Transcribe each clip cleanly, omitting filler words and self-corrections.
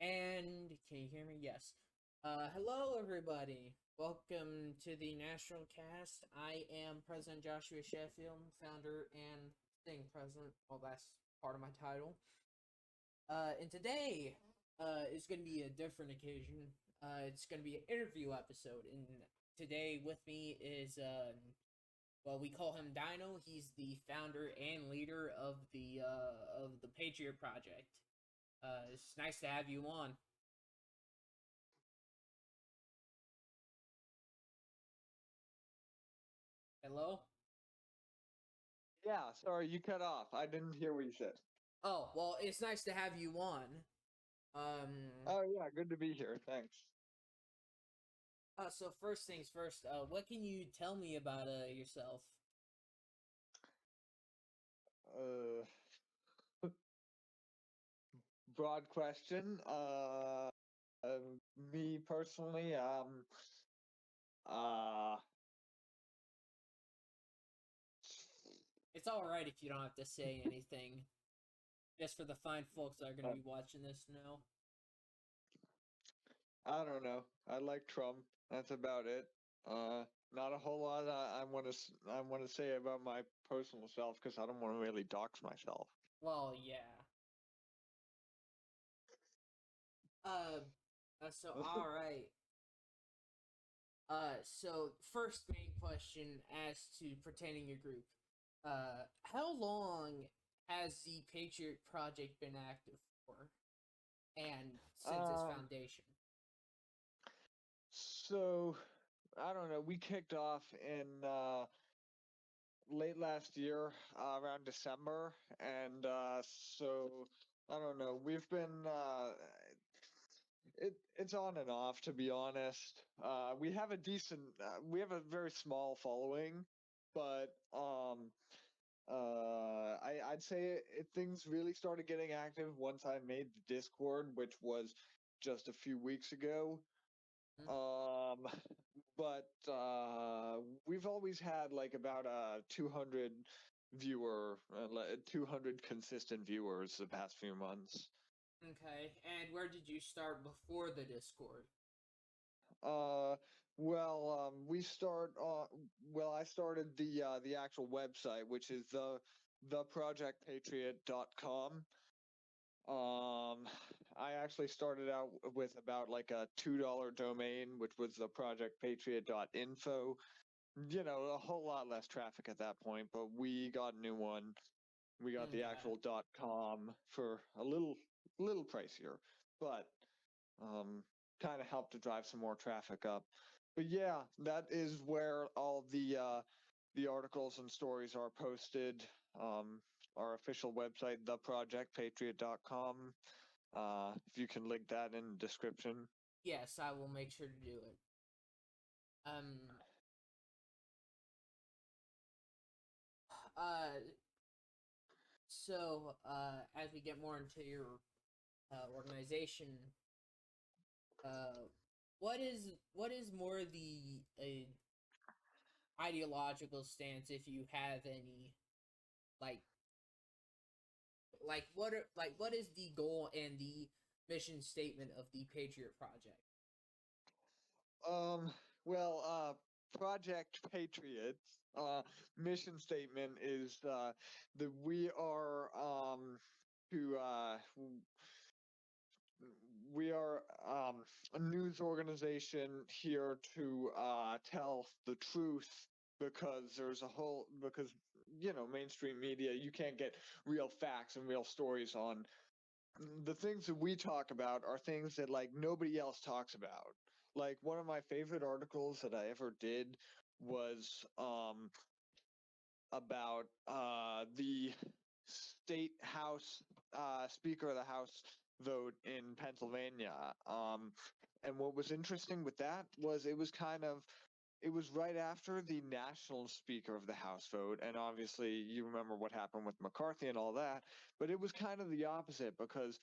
And can you hear me? Yes. Hello, everybody. Welcome to the Nationalcast. I am President Joshua Sheffield, founder and staying president. Well, that's part of my title. And today is going to be a different occasion. It's going to be an interview episode. And today with me is, well, we call him Dino. He's the founder and leader of the Patriot Project. It's nice to have you on. Hello? Yeah, sorry, you cut off. I didn't hear what you said. Oh, well, it's nice to have you on. Um, Oh yeah, good to be here. Thanks. so first things first, what can you tell me about yourself? Uh, Broad question. Me personally, uh, It's all right if you don't have to say anything, just for the fine folks that are going to be watching this now. I don't know. I like Trump. That's about it. Not a whole lot I want to say about my personal self because I don't want to really dox myself. Well, yeah. Uh, so all right. So first main question as to pertaining your group. How long has the Patriot Project been active for, and since its Um, foundation? so I don't know. We kicked off in late last year, around December, and so I don't know. We've been it's on and off, to be honest. We have a very small following, but I'd say things really started getting active once I made the Discord, which was just a few weeks ago. Hmm? Um, but we've always had like about 200 consistent viewers the past few months. Okay, and where did you start before the Discord? Uh, I started the actual website, which is the projectpatriot.com. I actually started out with about like a $2 domain, which was the projectpatriot.info. A whole lot less traffic at that point, but we got a new one. We got the Okay. actual .com for a little pricier, but um, kind of helped to drive some more traffic up. But yeah, that is where all the articles and stories are posted. Our official website, theprojectpatriot.com. If you can link that in the description. Yes, I will make sure to do it. Um. Uh. So, as we get more into your organization, uh, what is more the ideological stance, if you have any, like what is the goal and the mission statement of the Patriot Project? Um, Project Patriot mission statement is that to we are a news organization here to tell the truth because mainstream media, you can't get real facts and real stories on the things that we talk about are things that like nobody else talks about. Like one of my favorite articles that I ever did was about the state house speaker of the house vote in Pennsylvania. And what was interesting with that was it was right after the national speaker of the house vote, and obviously you remember what happened with McCarthy and all that, but it was kind of the opposite because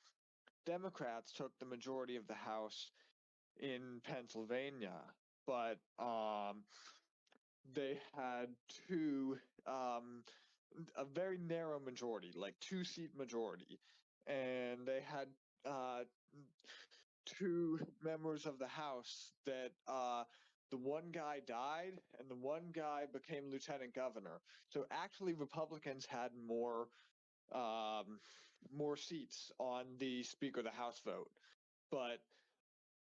Democrats took the majority of the House in Pennsylvania, but they had a very narrow majority, like 2-seat majority, and they had uh, two members of the House that the one guy died and the one guy became lieutenant governor. So actually, Republicans had um, more seats on the Speaker of the House vote, but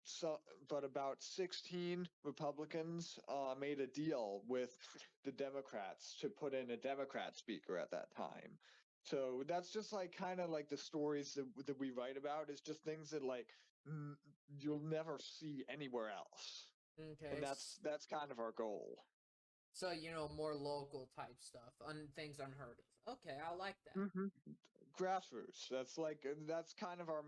so but about 16 Republicans made a deal with the Democrats to put in a Democrat speaker at that time. So that's just like kind of like the stories that we write about is just things that like n- you'll never see anywhere else, and Okay. that's kind of our goal. So, more local type stuff, things unheard of. Okay, I like that. Hmm. Grassroots. That's kind of our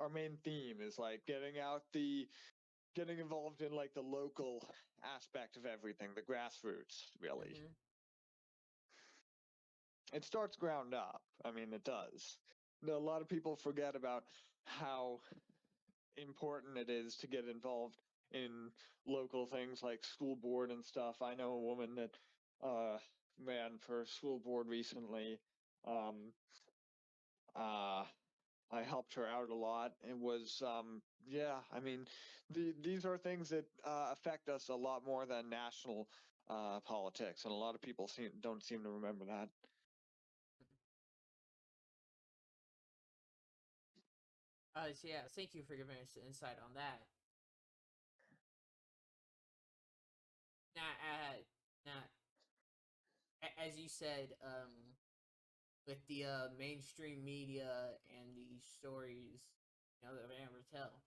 main theme is like getting involved in like the local aspect of everything, the grassroots, really. Hmm. It starts ground up. I mean, it does. A lot of people forget about how important it is to get involved in local things like school board and stuff. I know a woman that ran for school board recently. Um, uh, I helped her out a lot. It was, yeah, I mean, these are things that affect us a lot more than national politics, and a lot of people don't seem to remember that. So yeah, thank you for giving us insight on that. Now, now, as you said, with the mainstream media and the stories, that we never tell.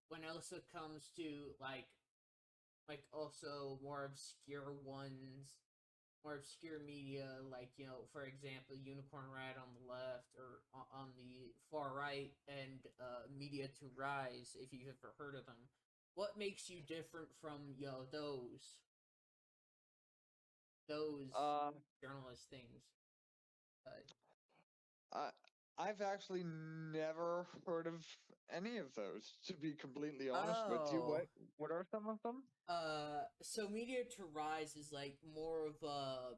When also comes to also more obscure ones, more obscure media, like for example, Unicorn Ride on the left or on the far right, and Media to Rise, if you've ever heard of them. What makes you different from those Uh, journalist things? Uh, I, I've actually never heard of any of those, to be completely honest with you. What oh, what are some of them? so Media to Rise is like more of a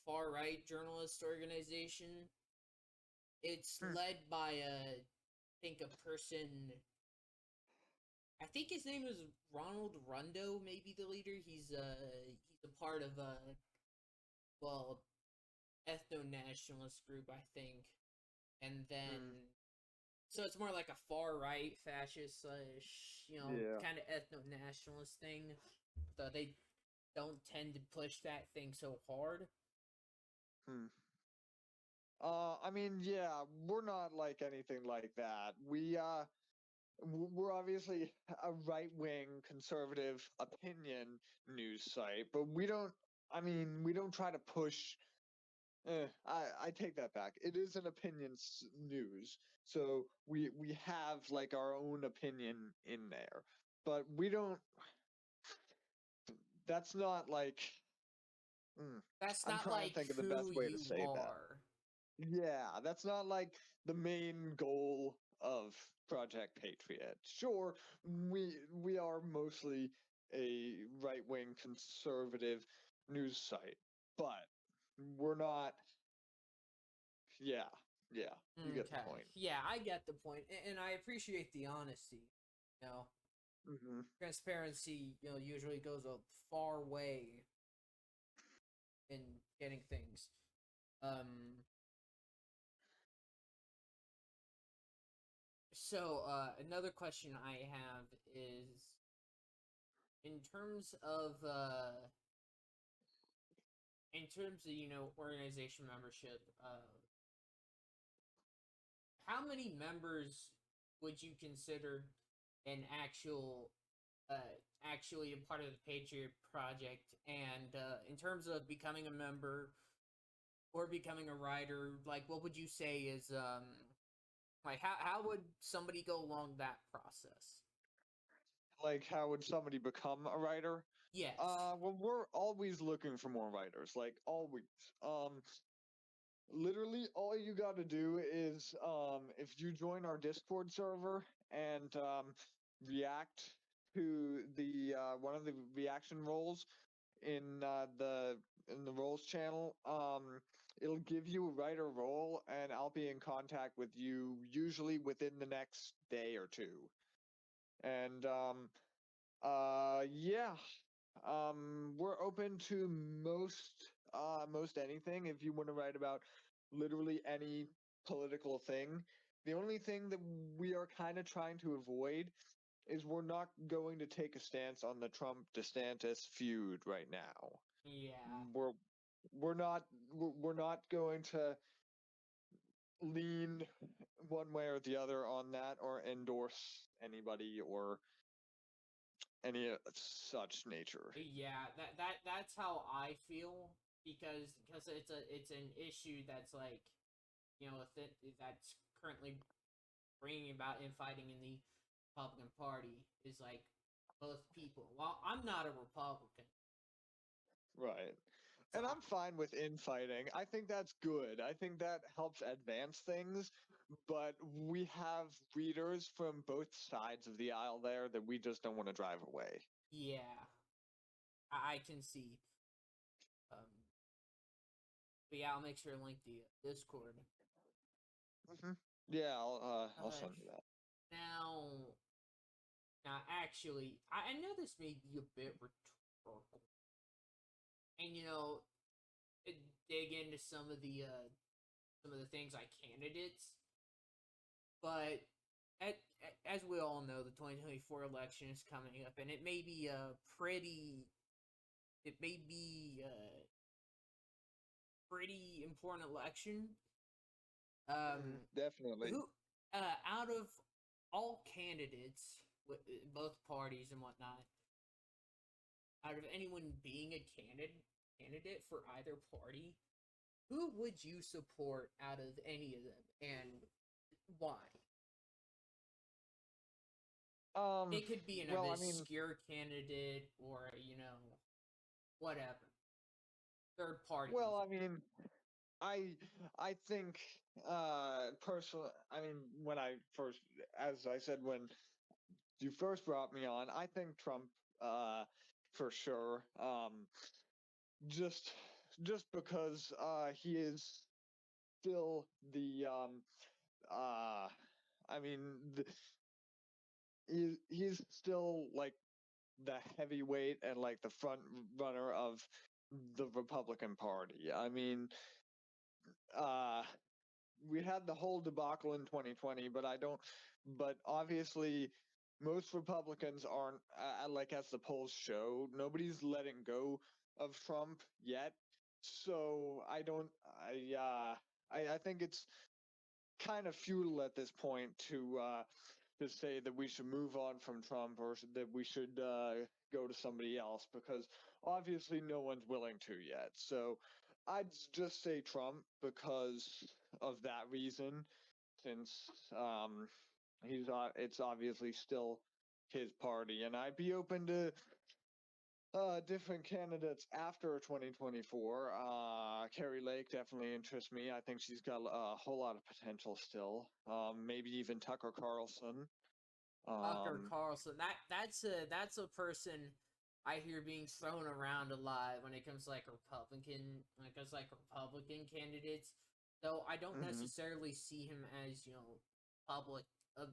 far right journalist organization. It's Hmm. led by I think a person. I think his name is Ronald Rundo, maybe the leader. He's a part of well, ethno nationalist group, I think, and Hmm. then so it's more like a far right fascist slash Yeah. kind of ethno nationalist thing. Though they don't tend to push that thing so hard. Hmm. I mean, yeah, we're not like anything like that. We're obviously a right-wing conservative opinion news site, but we don't. I mean, we don't try to push. I take that back. It is an news, so we have like our own opinion in there, but we don't. That's not like. Mm, That's I'm not trying to like think of the who best way to you say that. are. Yeah, that's not like the main goal of Project Patriot. Sure, we are mostly a right-wing conservative news site, but we're not. Yeah, yeah, you get the Okay. point. Yeah, I get the point, and I appreciate the honesty. You know, Hmm. transparency, usually goes a far way in getting things. Um. So, another question I have is in terms of organization membership. How many members would you consider an actually a part of the Patriot Project? And in terms of becoming a member or becoming a writer, like what would you say is like how would somebody go along that process? Like, how would somebody become a writer? Yes. Well, we're always looking for more writers, like always. Um, Literally, all you got to do is if you join our Discord server and react to the one of the reaction roles in the roles channel, it'll give you a writer role, and I'll be in contact with you usually within the next day or two. And yeah, we're open to most anything. If you want to write about literally any political thing, the only thing that we are kind of trying to avoid is we're not going to take a stance on the Trump DeSantis feud right now. Yeah. We're we're not we're not going to lean one way or the other on that or endorse anybody or any such nature. Yeah, that's how I feel, because it's an issue that's like, that's currently bringing about infighting in the Republican Party, is like both people. Well, I'm not a Republican, Right. so And I'm fine with infighting. I think that's good. I think that helps advance things. But we have readers from both sides of the aisle there that we just don't want to drive away. yeah, I can see. Um, but yeah, I'll make sure to link the Discord. Hmm. Yeah, I'll Uh, send you that. now, actually, I know this may be a bit rhetorical, and dig into some of the things like candidates, but as we all know, the 2024 election is coming up, and it may be a pretty important election. Definitely. Who out of all candidates, with both parties and whatnot, out of anyone being a candidate for either party, who would you support out of any of them, and why? It could be an Well, I mean, obscure candidate, or whatever, third party well, even. I mean, I I think personally, I mean, when I first, as I said, when you first brought me on, I think Trump, uh, for sure. Just just because he is still the uh, I mean, he's still like the heavyweight and like the front runner of the Republican Party. I mean, uh, we had the whole debacle in 2020, but I don't. But obviously, most Republicans aren't like as the polls show. Nobody's letting go of Trump yet, so I don't. I think it's kind of futile at this point to say that we should move on from Trump or that we should go to somebody else because obviously no one's willing to yet. So I'd just say Trump because of that reason, since it's obviously still his party, and I'd be open to different candidates after 2024. Carrie Lake definitely interests me. I think she's got a whole lot of potential still. Maybe even Tucker Carlson. Tucker Um, Carlson. That's a person I hear being thrown around a lot when it comes to like Republican candidates. Though I don't mhm. necessarily see him as public. Uh,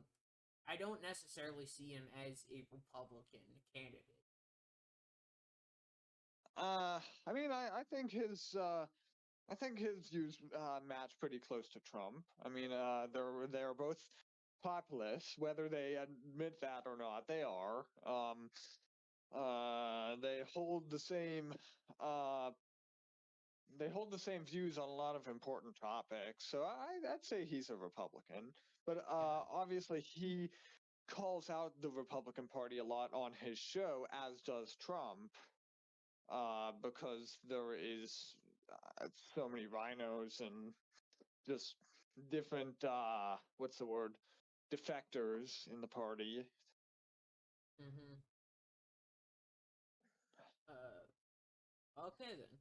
I don't necessarily see him as a Republican candidate. I mean, I think his views match pretty close to Trump. I mean, they're both populists, whether they admit that or not. They are. They hold the same. Uh, they hold the same views on a lot of important topics. So I'd say he's a Republican. But Yeah. obviously, he calls out the Republican Party a lot on his show, as does Trump, because there is so many rhinos and just different what's the word, defectors in the party. Mm-hmm. Okay then.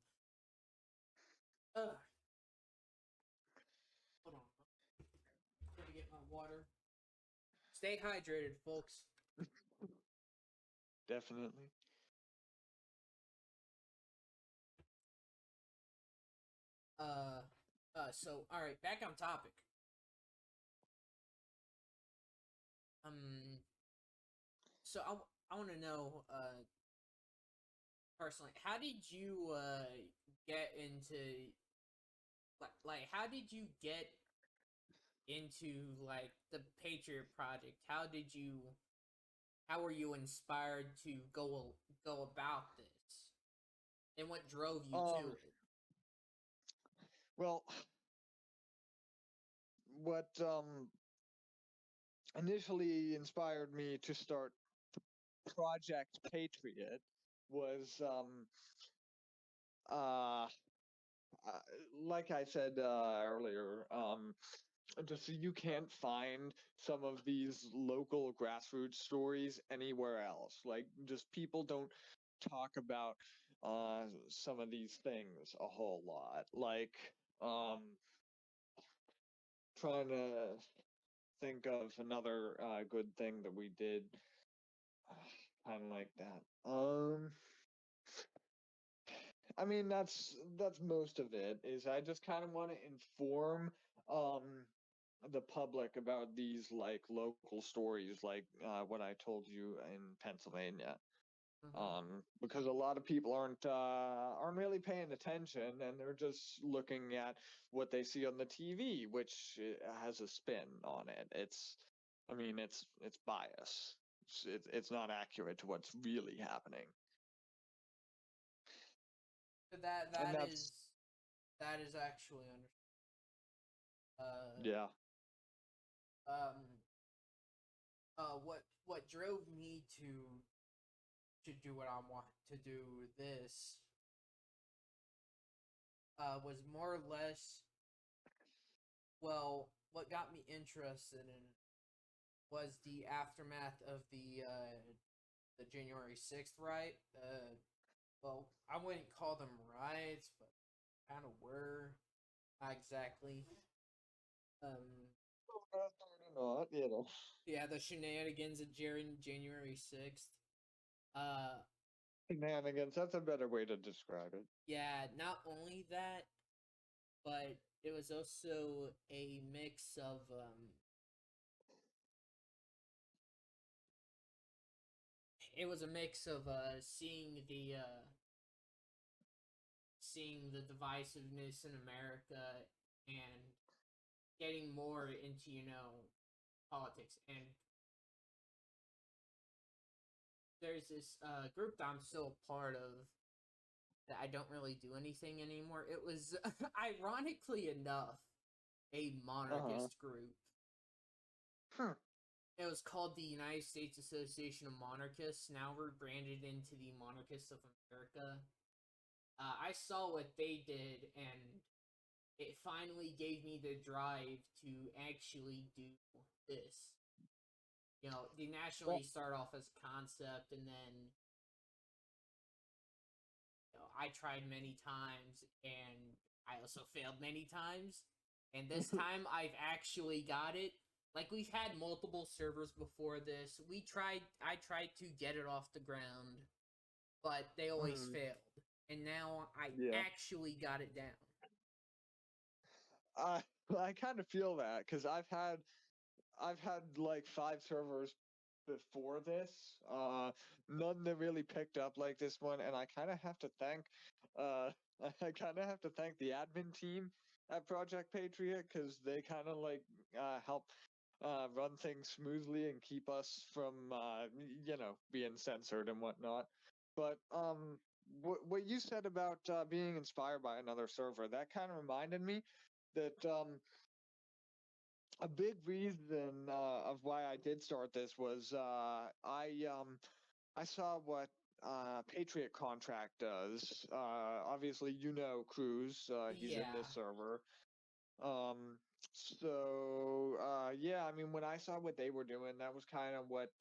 Uh, Hold on. I'm gonna get my water. Stay hydrated, folks. Definitely. Uh, So all right, back on topic. So I want to know, personally, how did you get into how did you get into like the Patriot Project? How were you inspired to go about this, and what drove you to Um, it? well, what initially inspired me to start Project Patriot was uh, uh like I said earlier, just you can't find some of these local grassroots stories anywhere else. Like, just people don't talk about some of these things a whole lot. Like, um, trying to think of another good thing that we did, kind of like that. I mean, that's most of it. Is I just kind of want to inform um the public about these like local stories, like what I told you in Pennsylvania. Mm-hmm. Because a lot of people aren't really paying attention, and they're just looking at what they see on the TV, which has a spin on it. I mean, it's bias. It's not accurate to what's really happening, So that and that that's is that is actually under uh yeah. um what drove me to do what I want to do this was more or less, well, what got me interested in it was the aftermath of the January 6th riot. Well, I wouldn't call them riots, but kind of were. Not exactly. Um, Not, you know. yeah, the shenanigans of January 6th. Uh, Shenanigans. That's a better way to describe it. yeah, not only that, but it was also a mix of it was a mix of seeing the divisiveness in America and getting more into politics. And there's this group that I'm still a part of that I don't really do anything anymore. It was ironically enough a Uh-huh. monarchist group. Huh. It was called the United States Association of Monarchists. Now we're branded into the Monarchists of America. I saw what they did, and it finally gave me the drive to actually do this. They Well, nationally start off as a concept, and then I tried many times, and I also failed many times. And this time, I've actually got it. Like, we've had multiple servers before this. I tried to get it off the ground, but they always hmm, failed. And now I yeah. actually got it down. I I kind of feel that because I've had like 5 servers before this. None that really picked up like this one, and I kind of have to thank, uh, I kind of have to thank the admin team at Project Patriot because they kind of like help run things smoothly and keep us from being censored and whatnot. But what you said about being inspired by another server, that kind of reminded me that a big reason of why I did start this was I saw what Patriot Contract does. Obviously, Cruz. He's in this Yeah. server. Um, yeah, I mean, when I saw what they were doing, that was kind of what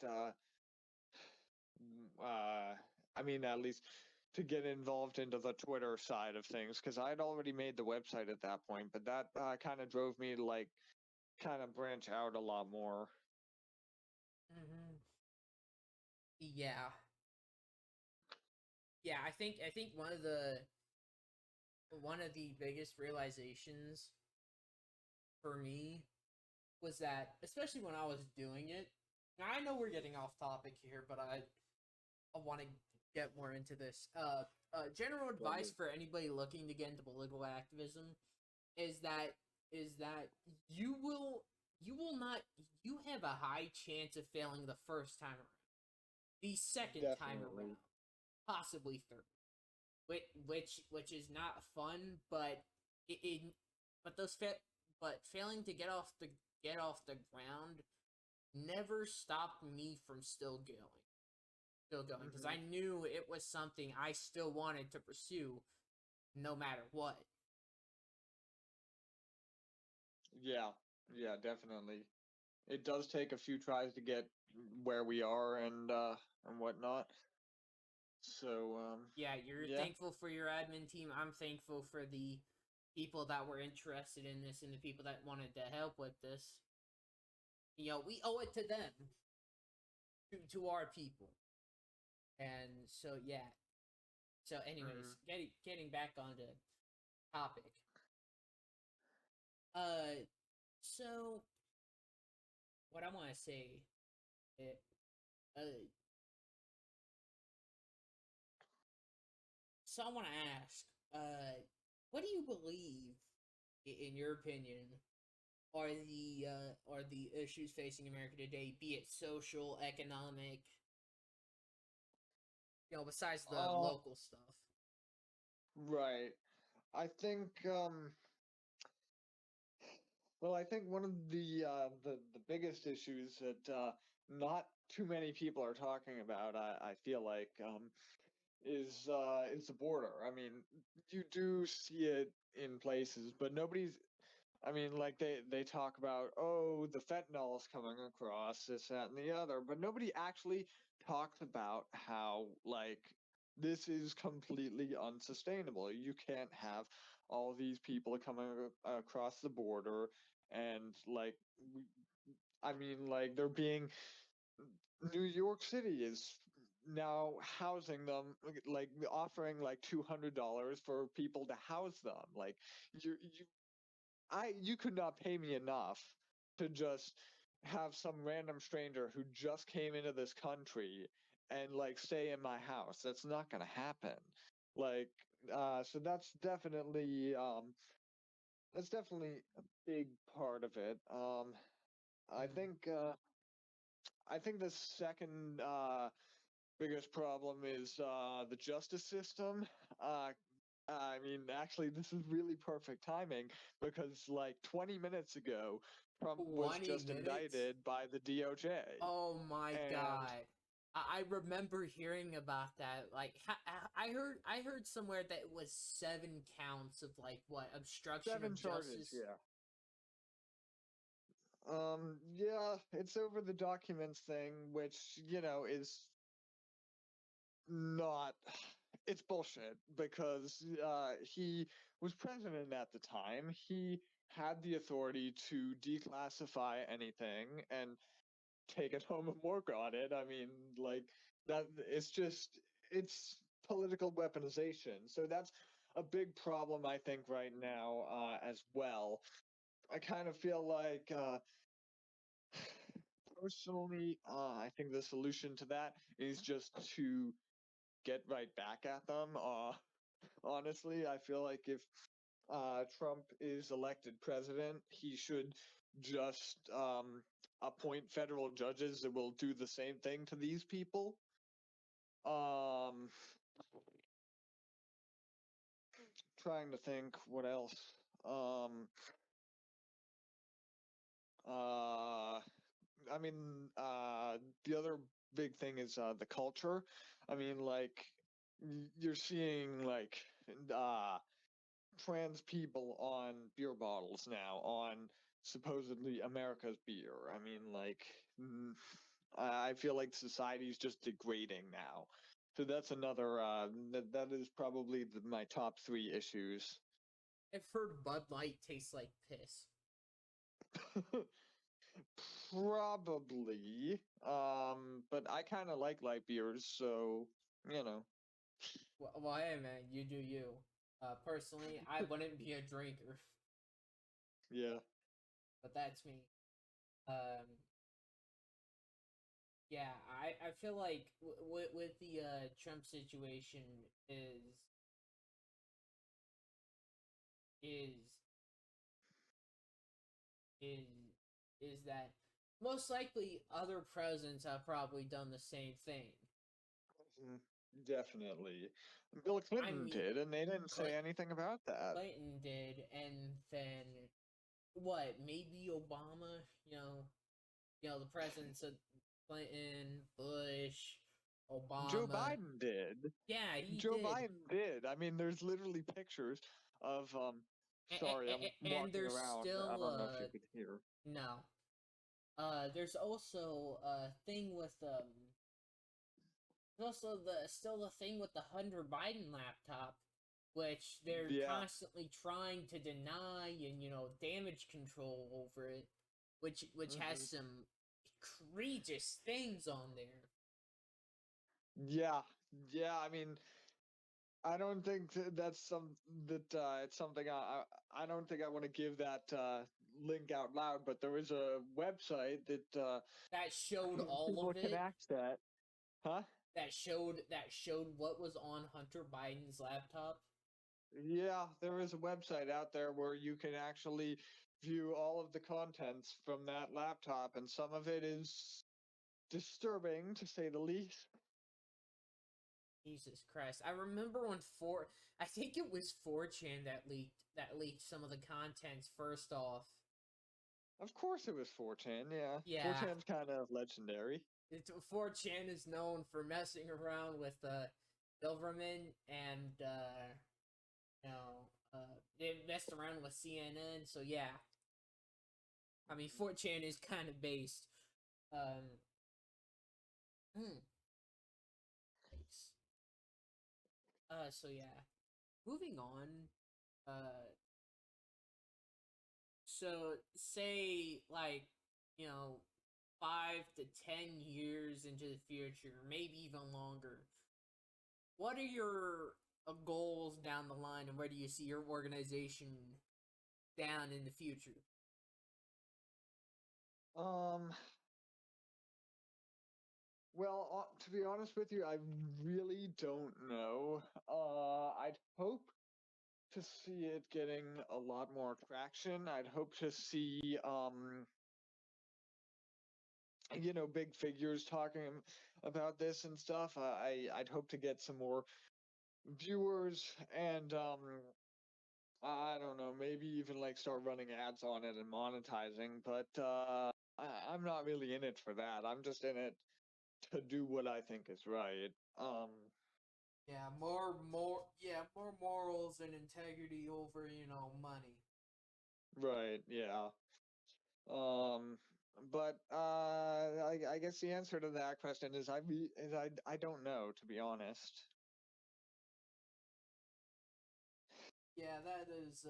I mean, at least to get involved into the Twitter side of things, because I'd already made the website at that point, but that kind of drove me to like kind of branch out a lot more. Mm-hmm. Yeah. Yeah, I think one of the biggest realizations for me was that, especially when I was doing it. Now I know we're getting off topic here, but I want to get more into this. General advice Totally. for anybody looking to get into political activism is that is that you will you will not you have a high chance of failing the first time around, the second time Definitely. around, possibly third, which is not fun, but it but those but failing to get off the ground never stopped me from still going because Hmm. I knew it was something I still wanted to pursue no matter what. Yeah, yeah, definitely. It does take a few tries to get where we are and whatnot. So Yeah, you're yeah. thankful for your admin team. I'm thankful for the people that were interested in this and the people that wanted to help with this. We owe it to them, to our people. And so yeah. So anyways, Hmm. getting back onto topic. Uh so what I want to say, it, uh so I want to ask, what do you believe, in your opinion, are the issues facing America today, be it social, economic, besides the Uh, local stuff? right. I think well, I think one of the biggest issues that not too many people are talking about, I feel like, is the border. I mean, you do see it in places, but nobody's. I mean, like they talk about, oh, the fentanyl's coming across, this, that, and the other, but nobody actually talks about how, like, this is completely unsustainable. You can't have all these people coming across the border and, like, I mean, like, they're being New York City is now housing them, like offering like $200 for people to house them. Like you could not pay me enough to just have some random stranger who just came into this country and like stay in my house. That's not gonna happen. Like so that's definitely a big part of it. I Mm. think I think the second biggest problem is the justice system. Uh, I mean, actually, this is really perfect timing because, like, 20 minutes ago, Trump was 20 just minutes? indicted by the DOJ. Oh my And god. I remember hearing about that. Like, I heard somewhere that it was 7 counts of, like, what, obstruction seven of charges, justice. yeah. Yeah, it's over the documents thing, which, is not it's bullshit because he was president at the time. He had the authority to declassify anything and take it home and work on it. I mean, like that it's political weaponization. So that's a big problem I think right now as well. I kind of feel like personally I think the solution to that is just to get right back at them. Honestly, I feel like if Trump is elected president, he should just appoint federal judges that will do the same thing to these people. Um, Trying to think what else. Um, uh, I mean, the other big thing is the culture. I mean, like you're seeing like uh, trans people on beer bottles now, on supposedly America's beer. I mean, like, I feel like society is just degrading now. So that's another, that is probably my top three issues. I've heard Bud Light tastes like piss. Probably. But I kind of like light beers, so, you know, Well, hey man, you do you. Personally, I wouldn't be a drinker. yeah. but that's me. Um, yeah, I feel like with the Trump situation is is is that most likely other presidents have probably done the same thing. Mhm. Definitely. Bill I Clinton mean, did, and they didn't say Cl- anything about that. Clinton did, and then what? Maybe Obama. The presidents of Clinton, Bush, Joe Obama. Biden did. Yeah, he Joe did. Biden did. I mean, there's literally pictures of sorry, I'm And walking there's around. I still don't know if you could hear. no. There's also a thing with there's also the thing with the Hunter Biden laptop, which they're Yeah. constantly trying to deny and damage control over it, which has hmm some egregious things on there. Yeah. Yeah, I mean, I don't think that's that it's something I don't think I want to give that link out loud, but there is a website that That showed all people of can it. access. Huh? That showed what was on Hunter Biden's laptop. Yeah, there is a website out there where you can actually view all of the contents from that laptop, and some of it is disturbing to say the least. Jesus Christ! I remember when I think it was 4chan that leaked some of the contents first off. Of course, it was 4chan. Yeah, Yeah, 4chan's kind of legendary. 4chan is known for messing around with Silverman and they messed around with CNN. So yeah, I mean 4chan is kind of based. Um, hmm, nice. So yeah, moving on. Uh, so say like you know 5 to 10 years into the future, maybe even longer. What are your goals down the line, and where do you see your organization down in the future? Um, well, to be honest with you, I really don't know. I'd hope to see it getting a lot more traction. I'd hope to see, big figures talking about this and stuff. I'd hope to get some more viewers and I don't know, maybe even like start running ads on it and monetizing. But I'm not really in it for that. I'm just in it to do what I think is right. Yeah, more morals and integrity over money. Right, yeah. Um, but I guess the answer to that question is I don't know, to be honest. Yeah, that is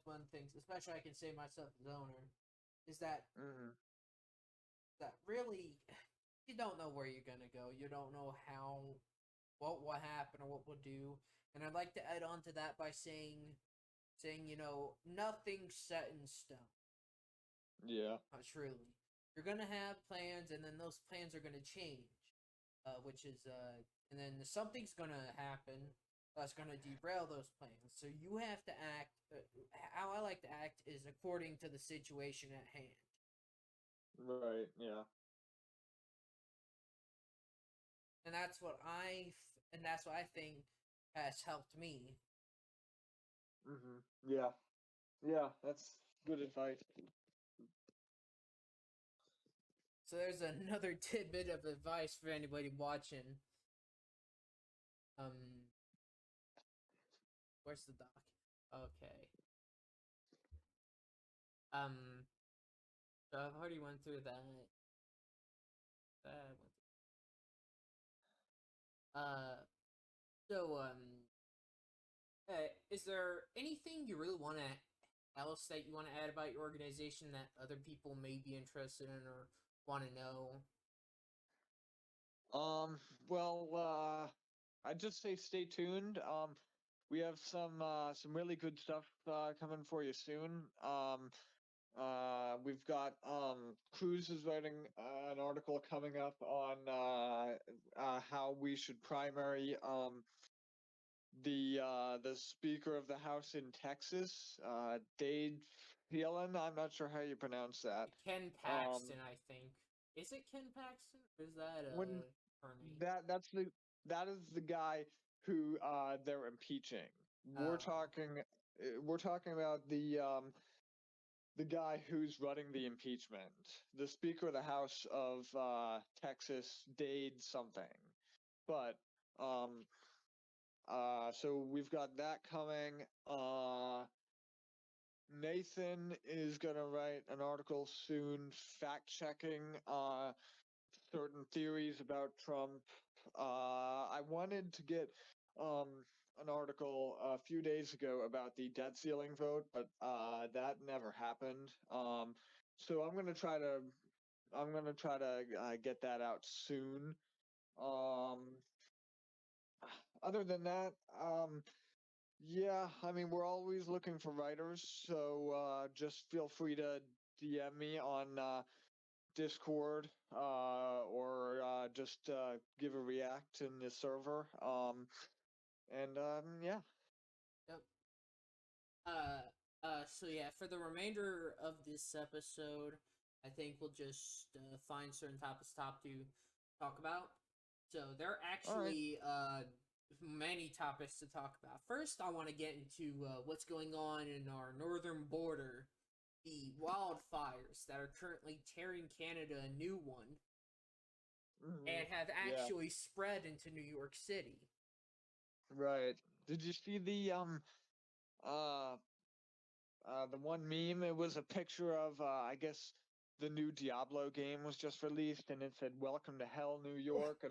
one thing. Especially I can say myself as owner is hmm that really you don't know where you're gonna go. You don't know what will happen or what will do. And I'd like to add on to that by saying nothing's set in stone. Yeah. Truly, you're gonna have plans, and then those plans are gonna change. And then something's gonna happen that's gonna derail those plans. So you have to act. How I like to act is according to the situation at hand, Right, yeah. and that's what I think has helped me. Yeah. Yeah, that's good advice. So there's another tidbit of advice for anybody watching. Um, where's the doc? Okay. Um, so I've already went through that. That went so is there anything you really want to else that you want to add about your organization that other people may be interested in or want to know? Um, well, I'd just say stay tuned. we have some really good stuff coming for you soon. We've got Cruz is writing an article coming up on how we should primary the Speaker of the House in Texas, Dade Phelan. I'm not sure how you pronounce that. Ken Um, Paxton, I think. Is it Ken Paxton? Or is that when her name? that is the guy who they're impeaching. We're Oh. talking we're talking about the guy who's running the impeachment, the Speaker of the House of Texas, Dade something. But so we've got that coming. Nathan is gonna write an article soon, fact checking certain theories about Trump. I wanted to get an article a few days ago about the debt ceiling vote, but that never happened. So I'm gonna try to get that out soon. Um, Other than that, yeah, I mean we're always looking for writers, so just feel free to DM me on Discord, or just give a react in the server. Yeah. Yep. So yeah, for the remainder of this episode, I think we'll just find certain topics to talk about. So there are All right. actually many topics to talk about. First, I want to get into what's going on in our northern border, the wildfires that are currently tearing Canada a new one, and have Yeah. actually spread into New York City. Right. Did you see uh the one meme? It was a picture of I guess the new Diablo game was just released, and it said "Welcome to Hell, New York," and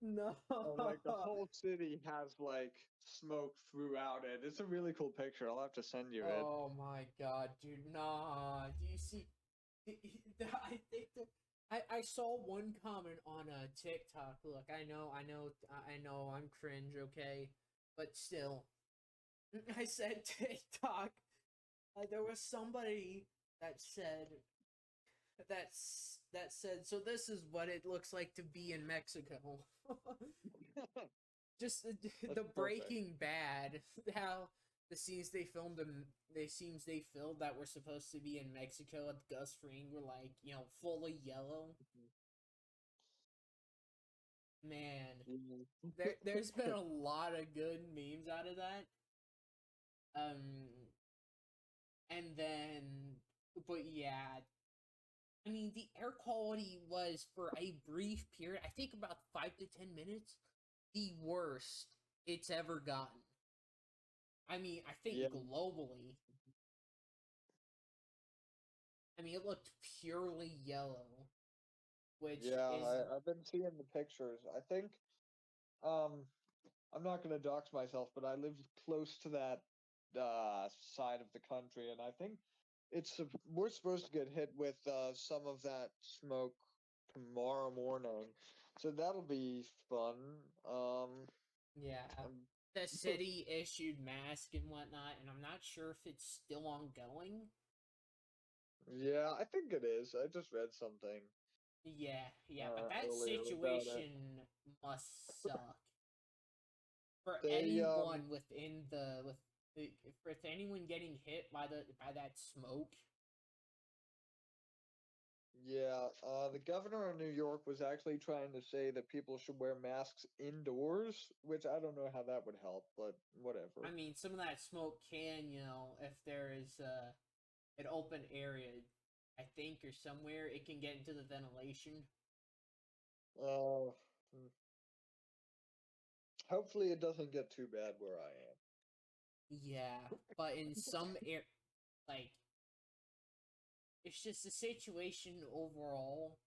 No. like the whole city has like smoke throughout it. It's a really cool picture. I'll have to send you it. Oh my god, dude, nah. Do you see? I think that I saw one comment on TikTok. Look, I know, I'm cringe, okay, but still, I said TikTok. There was somebody that said that said, so this is what it looks like to be in Mexico. Just That's the perfect. Breaking Bad, how the scenes they filmed that were supposed to be in Mexico at Gus Fring were like, fully yellow. Man, Mhm. there's been a lot of good memes out of that. Um, and then, but yeah, I mean, the air quality was for a brief period, I think about 5 to 10 minutes, the worst it's ever gotten. I mean, I Yeah. think globally. I mean, it looked purely yellow, which Yeah, is I've been seeing the pictures. I think um I'm not gonna dox myself, but I live close to that side of the country, and I think we're supposed to get hit with some of that smoke tomorrow morning, so that'll be fun. yeah. Um, The city issued masks and whatnot, and I'm not sure if it's still ongoing. yeah, I think it is. I just read something Yeah, but that earlier about it. situation must suck for They anyone within for anyone getting hit by that smoke. Yeah, the governor of New York was actually trying to say that people should wear masks indoors, which I don't know how that would help, but whatever. I mean, some of that smoke can, if there is an open area, I think, or somewhere, it can get into the ventilation. Uh, hmm. Hopefully it doesn't get too bad where I am. Yeah, but in some air, like, it's just the situation overall.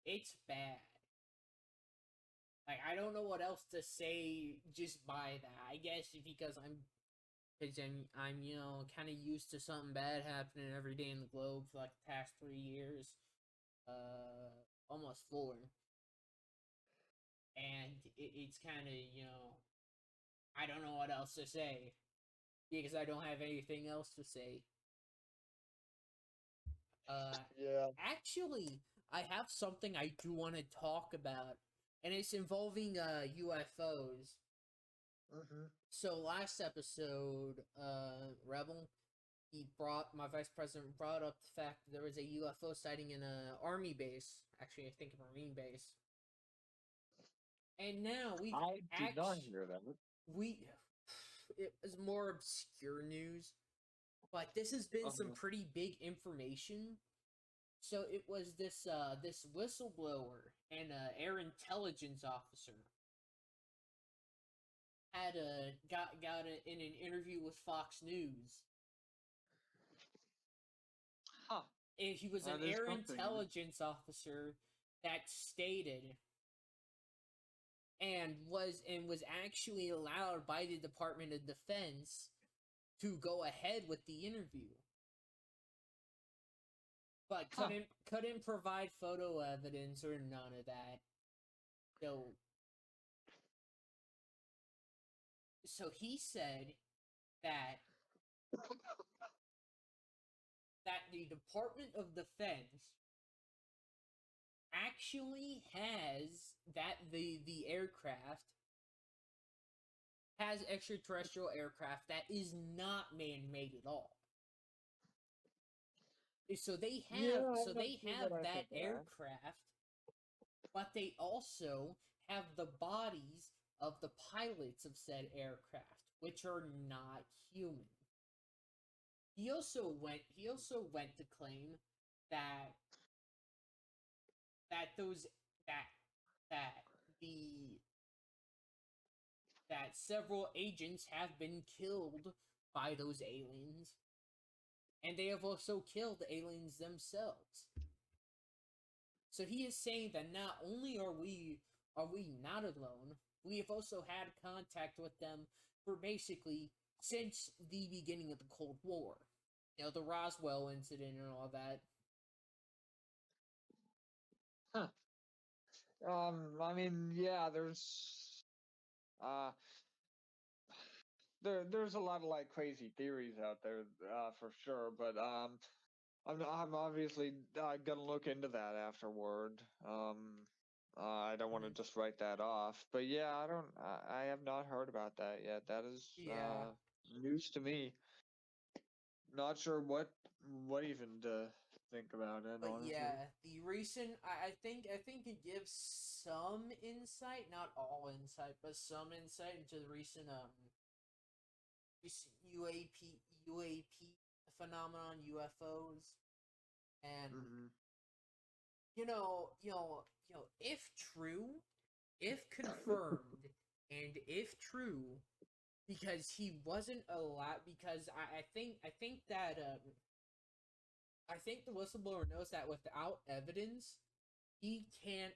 It's bad. Like, I don't know what else to say just by that. I guess because I'm kind of used to something bad happening every day in the globe for like the past 3 years, almost 4, and it's kind of, I don't know what else to say because I don't have anything else to say. Uh, Yeah. Actually, I have something I do want to talk about, and it's involving UFOs. Hmm. So last episode, Rebel, my vice president brought up the fact that there was a UFO sighting in a army base. Actually, I think a marine base. And now I did not hear that. we it was more obscure news, but this has been some Uh-huh. pretty big information. So it was this whistleblower and air intelligence officer had in an interview with Fox News. Huh. And he was an That is air something. intelligence officer that stated and was actually allowed by the Department of Defense to go ahead with the interview, but Huh. couldn't provide photo evidence or none of that. So so he said that the Department of Defense actually has the aircraft has extraterrestrial aircraft that is not man-made at all. So they have Yeah, so I'm not they sure have what I that think of that. aircraft, but they also have the bodies of the pilots of said aircraft, which are not human. He also went to claim that that those that that the that several agents have been killed by those aliens, and they have also killed the aliens themselves. So he is saying that not only are we not alone, we have also had contact with them for basically since the beginning of the Cold War. The Roswell incident and all that. Huh. I mean, yeah, uh there's a lot of like crazy theories out there, for sure, but I'm obviously gonna look into that afterward. I don't want to Mhm. just write that off, but yeah, I have not heard about that yet. That is Yeah, news to me. Not sure what even to think about it, but honestly. yeah, the recent I think it gives some insight, not all insight, but some insight into the recent UAP phenomenon, UFOs, and Hmm. if true, if confirmed, and if true, because he wasn't allowed, because I think the whistleblower knows that without evidence, he can't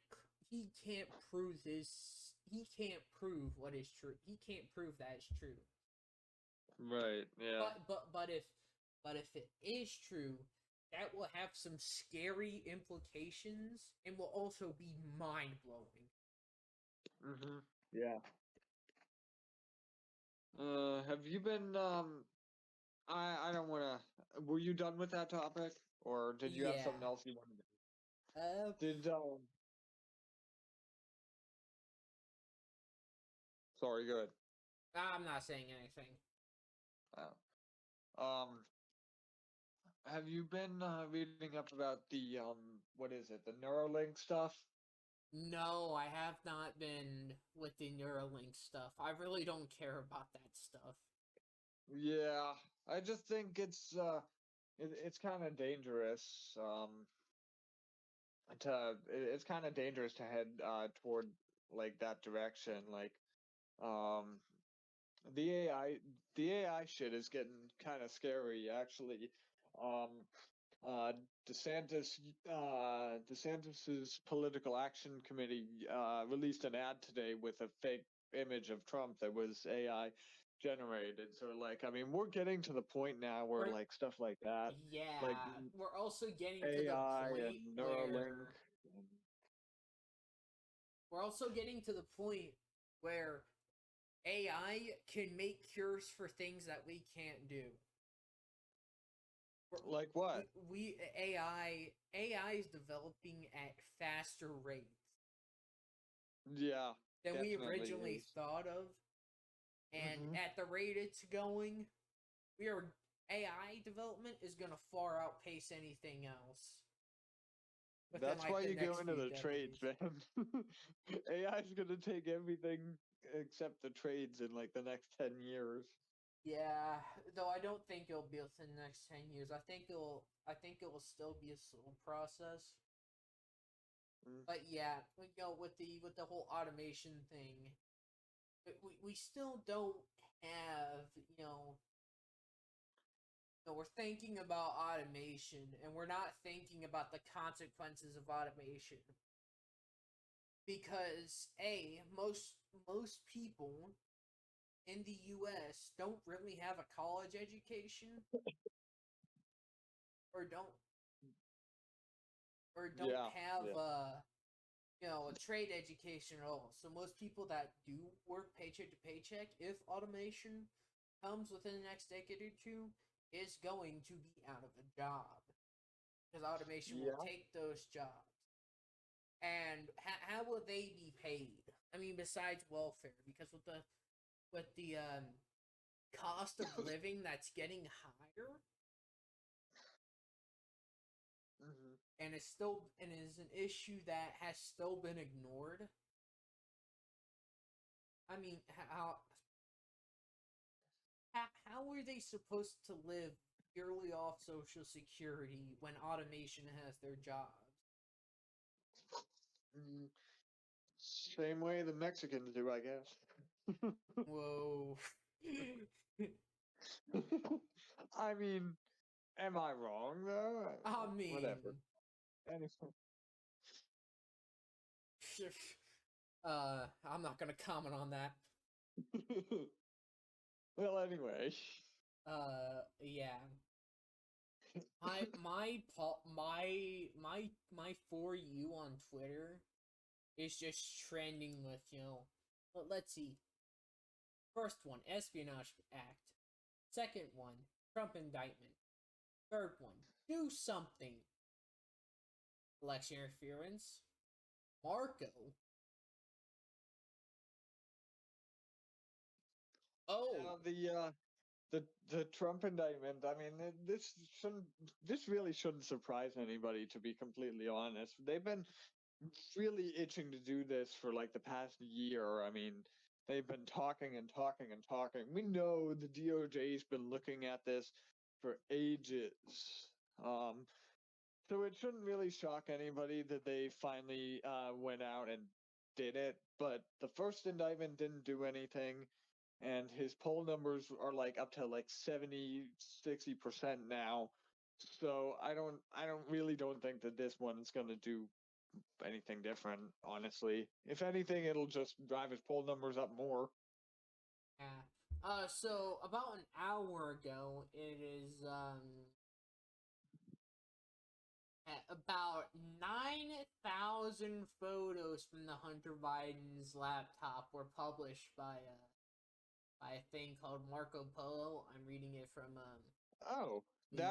he can't prove this. He can't prove what is true. He can't prove that is true. Right. Yeah. But if it is true, that will have some scary implications and will also be mind blowing. Hmm. Yeah. Have you been I don't want to. Were you done with that topic, or did you have Yeah. something else you wanted to? Uh, Did Sorry, good. I'm not saying anything. Have you been reading up about the what is it, the Neuralink stuff? No, I have not been with the Neuralink stuff. I really don't care about that stuff. Yeah, I just think it's kind of dangerous. It's kind of dangerous to head toward like that direction. Like um, the AI the AI shit is getting kind of scary, actually. Um, uh, DeSantis's political action committee released an ad today with a fake image of Trump that was AI generated. So like, I mean, we're getting to the point now where We're like stuff like that, like Yeah, we're also getting to the AI point and Neuralink. where we're also getting to the point where AI can make cures for things that we can't do. Like what? We AI is developing at faster rates Yeah, than we definitely originally is. thought of, and Hmm. at the rate it's going, we are AI development is gonna far outpace anything else within That's like why the you go next into few the trades, decades. man. AI is gonna take everything except the trades in like the next 10 years. Yeah, though I don't think it'll be within the next 10 years. I think it will still be a slow process. Mm. But yeah, with the whole automation thing, we still don't have we're thinking about automation and we're not thinking about the consequences of automation because most people in the US don't really have a college education or don't Yeah, have yeah. a trade education at all. So most people that do work paycheck to paycheck, if automation comes within the next decade or two, is going to be out of a job because automation will Yeah. take those jobs. And how will they be paid? I mean, besides welfare, because with the cost of living that's getting higher, Hmm. and is an issue that has still been ignored. I mean, how are they supposed to live purely off Social Security when automation has their jobs? Mm. Same way the Mexicans do, I guess. Whoa. I mean, am I wrong though? I Whatever. mean, Anyway. I'm not gonna comment on that. Well, anyway. Yeah. My for you on Twitter is just trending with let's see. First one, Espionage Act. Second one, Trump indictment. Third one, do something. Election interference. Marco. Oh, The Trump indictment. I mean, this really shouldn't surprise anybody. To be completely honest, they've been really itching to do this for like the past year. I mean, they've been talking and talking and talking. We know the DOJ's been looking at this for ages. Um, so it shouldn't really shock anybody that they finally went out and did it. But the first indictment didn't do anything, and his poll numbers are like up to like 70-60% now. So I don't really don't think that this one's going to do anything different, honestly. If anything, it'll just drive his poll numbers up more. yeah. So about an hour ago, it is at about 9,000 photos from the Hunter Biden's laptop were published by a thing called Marco Polo. I'm reading it from Oh, the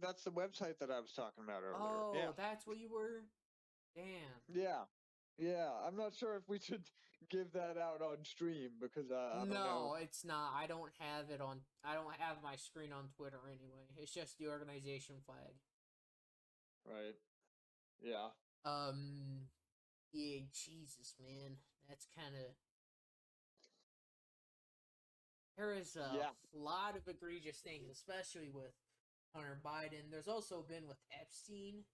that's the website that I was talking about earlier. Yeah. Oh, that's what you were? Damn. Yeah. Yeah, I'm not sure if we should give that out on stream because I don't know. No, it's not. I don't have my screen on Twitter anyway. It's just the organization flag. Right. Yeah. Um yeah, Jesus, man. That's kind of there is a Yeah. lot of egregious things, especially with Hunter Biden. There's also been with Epstein,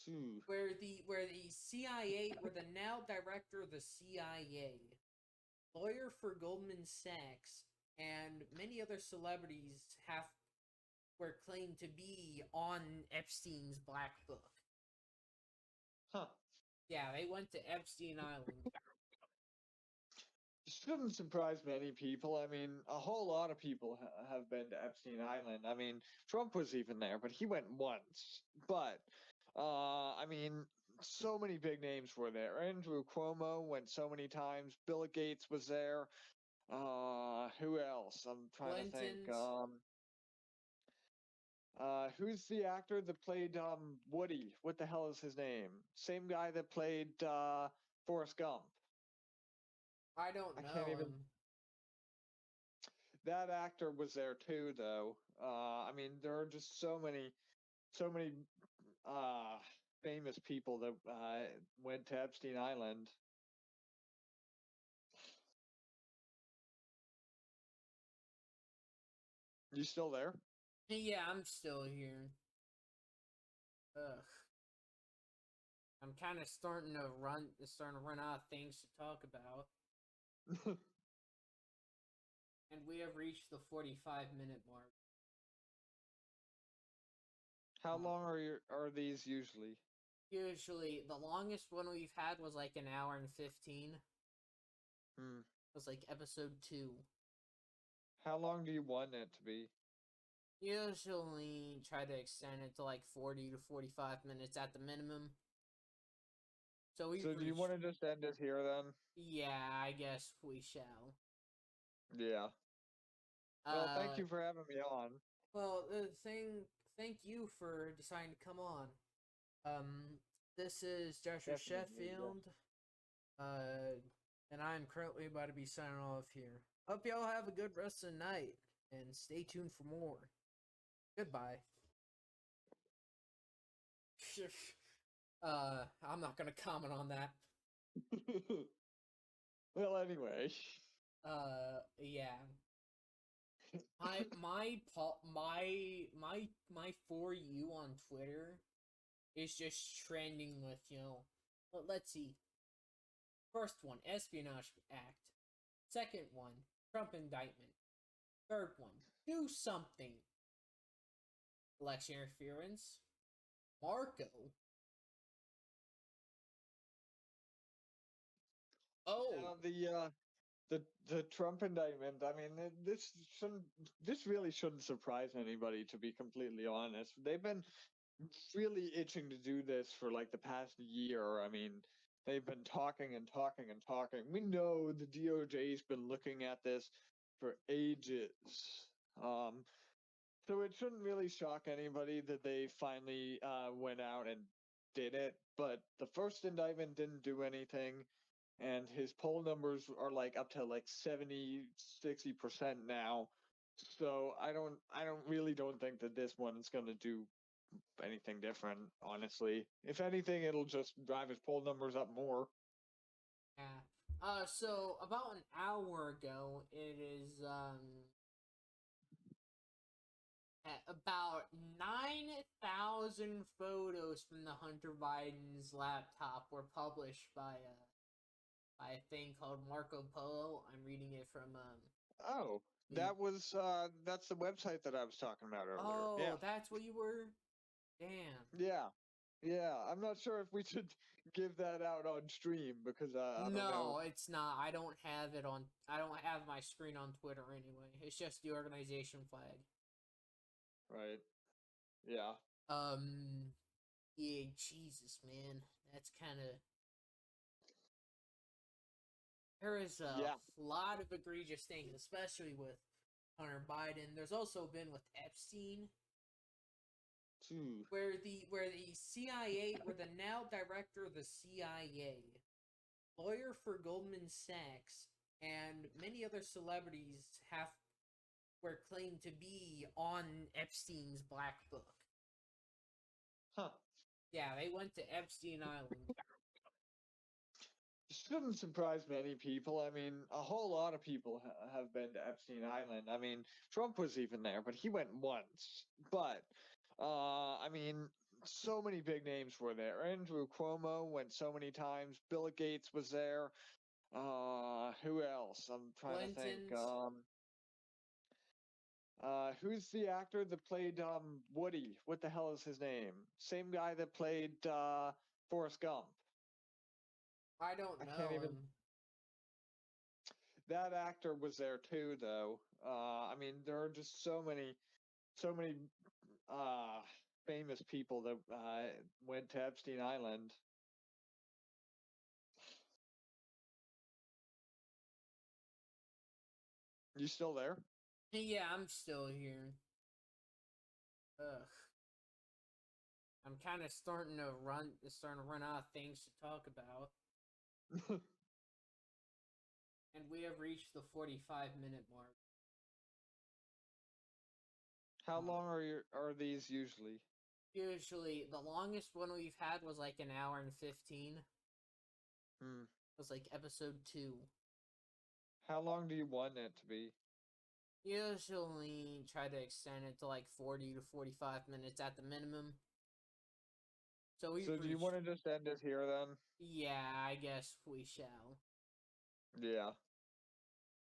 Too. where the CIA, where the now director of the CIA, lawyer for Goldman Sachs, and many other celebrities have were claimed to be on Epstein's black book. Huh. Yeah, they went to Epstein Island. Shouldn't surprise many people. I mean, a whole lot of people have been to Epstein Island. I mean, Trump was even there, but he went once. But, I mean, so many big names were there. Andrew Cuomo went so many times. Bill Gates was there. Who else? I'm trying to think. Clintons. Who's the actor that played Woody? What the hell is his name? Same guy that played Forrest Gump. I don't I can't know even. him. That actor was there too, though. I mean, there are just so many uh, famous people that went to Epstein Island. You still there? Yeah, I'm still here. Ugh. I'm kind of starting to run out of things to talk about, and we have reached the 45-minute mark. How Uh, long are these usually? Usually, the longest one we've had was like an hour and 15. It Hmm. was like episode 2. How long do you want it to be? Usually, try to extend it to like 40 to 45 minutes at the minimum. So we've So do you reached. want to just end it here then? Yeah, I guess we shall. Yeah. Well, thank Uh, you for having me on. well, the thing. Thank you for deciding to come on. Um, this is Joshua Definitely. Yeah. Sheffield. Uh, and I'm currently about to be signing off here. Hope y'all have a good rest of the night, and stay tuned for more. Goodbye. I'm not gonna comment on that. Well, anyway. Yeah. My for you on Twitter is just trending with Well, let's see. First one, Espionage Act. Second one, Trump indictment. Third one, do something. Election interference. Marco. Oh, The Trump indictment. I mean, shouldn't this really shouldn't surprise anybody, to be completely honest. They've been really itching to do this for like the past year. I mean, they've been talking and talking and talking. We know the DOJ's been looking at this for ages. Um, so it shouldn't really shock anybody that they finally went out and did it. But the first indictment didn't do anything, and his poll numbers are like up to like 70-60% now. So I don't really don't think that this one is going to do anything different, honestly. If anything, it'll just drive his poll numbers up more. yeah. So about an hour ago, it is at about 9,000 photos from the Hunter Biden's laptop were published by a thing called Marco Polo. I'm reading it from Oh, the. that's the website that I was talking about earlier. Yeah. Oh, that's what you were. Damn. Yeah. Yeah. I'm not sure if we should give that out on stream because I don't know. No, it's not. I don't have it on. I don't have my screen on Twitter anyway. It's just the organization flag. Right. Yeah. Yeah, Jesus, man. That's kind of. There is a Yeah. lot of egregious things, especially with Hunter Biden. There's also been with Epstein, Phew. where the CIA, where the now director of the CIA, lawyer for Goldman Sachs, and many other celebrities have were claimed to be on Epstein's black book. Huh. Yeah, they went to Epstein Island. Shouldn't surprise many people. I mean, a whole lot of people have been to Epstein Island. I mean, Trump was even there, but he went once. But, I mean, so many big names were there. Andrew Cuomo went so many times. Bill Gates was there. Who else? I'm trying to think. Clintons. Who's the actor that played Woody? What the hell is his name? Same guy that played Forrest Gump. I don't I can't know even. him. That actor was there too, though. I mean, there are just so many uh, famous people that went to Epstein Island. You still there? Yeah, I'm still here. Ugh. I'm kind of starting to run out of things to talk about. And we have reached the 45-minute mark. How long are these usually? Usually, the longest one we've had was like an hour and 15. Hmm. It was like episode 2. How long do you want it to be? Usually try to extend it to like 40 to 45 minutes at the minimum. So we've So do you reached. want to just end it here then? Yeah, I guess we shall. Yeah.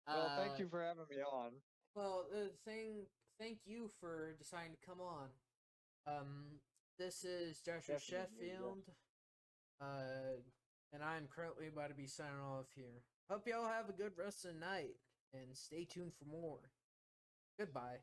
Well, thank Uh, you for having me on. well, the thing. Thank you for deciding to come on. This is Joshua Definitely. Yes. Sheffield. Uh, and I'm currently about to be signing off here. Hope y'all have a good rest of the night and stay tuned for more. Goodbye.